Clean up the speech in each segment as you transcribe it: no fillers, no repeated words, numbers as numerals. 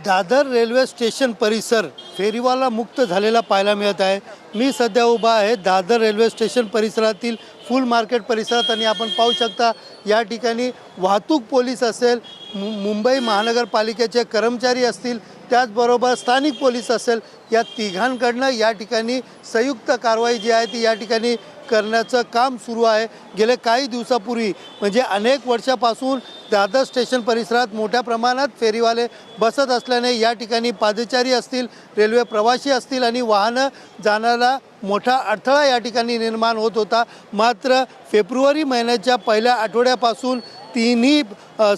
Dadar railway station परिसर फेरीवाला मुक्त झालेला पाहायला मिळत आहे। मी सध्या उभा आहे दादर रेल्वे स्टेशन परिसरातील फुल मार्केट परिसरात आणि आपण पाहू शकता या ठिकाणी वाहतूक पोलीस असेल, मुंबई महानगरपालिकेचे कर्मचारी असतील, त्याचबरोबर स्थानिक पोलीस असेल, या तिघांकडनं या ठिकाणी संयुक्त कारवाई जी आहे ती या ठिकाणी करण्याचं काम सुरू आहे। गेले काही दिवसापूर्वी म्हणजे अनेक वर्षापासून दादर स्टेशन परिसरात मोठ्या प्रमाणात फेरीवाले बसत असल्याने या ठिकाणी पादचारी असतील, रेल्वे प्रवासी असतील आणि वाहनं जाण्याला मोठा अडथळा या ठिकाणी निर्माण होत होता। मात्र फेब्रुवारी महिन्याच्या पहिल्या आठवड्यापासून तिन्ही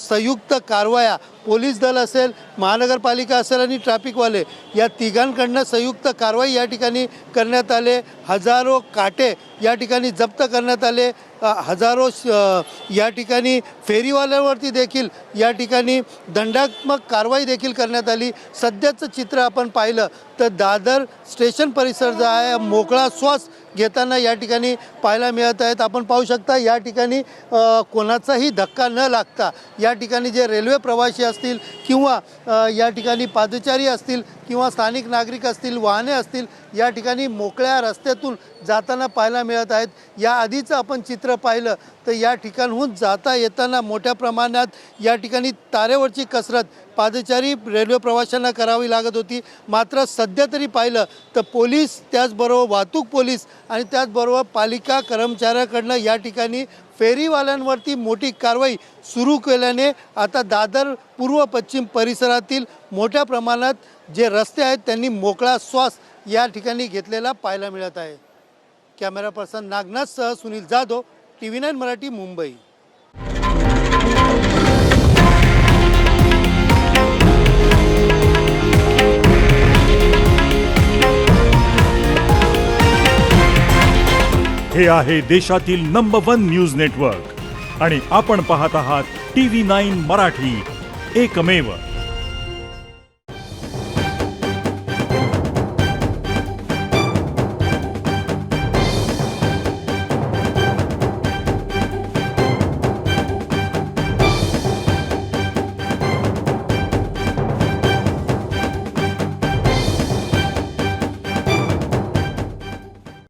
संयुक्त कारवाया पोलीस दल असेल, महानगरपालिका असेल आणि ट्रॅफिकवाले या तिघांकडनं संयुक्त कारवाई या ठिकाणी करण्यात आले। हजारो काटे या ठिकाणी जप्त करण्यात आले, हजारो या ठिकाणी फेरीवाल्यांवरती देखील या ठिकाणी दंडात्मक कारवाई देखील करण्यात आली। सध्याचं चित्र आपण पाहिलं तर दादर स्टेशन परिसर जो आहे मोकळा श्वास घेताना या ठिकाणी पाहायला मिळत आहेत। आपण पाहू शकता या ठिकाणी कोणाचाही धक्का न लागता या ठिकाणी जे रेल्वे प्रवासी असतील किंवा या ठिकाणी पादचारी असतील किंवा स्थानिक नागरिक असतील, वाहने असतील, या ठिकाणी मोकळ्या रस्त्यातून जाताना पाहायला मिळत आहेत। या आधीचं आपण चित्र पाहिलं तर या ठिकाणहून जाता येताना मोठ्या प्रमाणात या ठिकाणी तारेवरची कसरत पादचारी रेल्वे प्रवाशांना करावी लागत होती। मात्र सध्या तरी पाहिलं तर पोलीस, त्याचबरोबर वाहतूक पोलीस आणि त्याचबरोबर पालिका कर्मचाऱ्याकडनं या ठिकाणी फेरीवाल्यांवरती मोठी कारवाई सुरू केल्याने आता दादर पूर्व पश्चिम परिसरातील मोठ्या प्रमाणात जे रस्ते आहेत त्यांनी मोकळा श्वास या ठिकाणी घेतलेला पाहायला मिळत आहे। कॅमेरा पर्सन नागनाथसह सुनील जाधव, TV9 मराठी, मुंबई। हे आहे देशातील नंबर 1 न्यूज नेटवर्क आणि आपण पाहत आहात TV9 मराठी, एकमेव।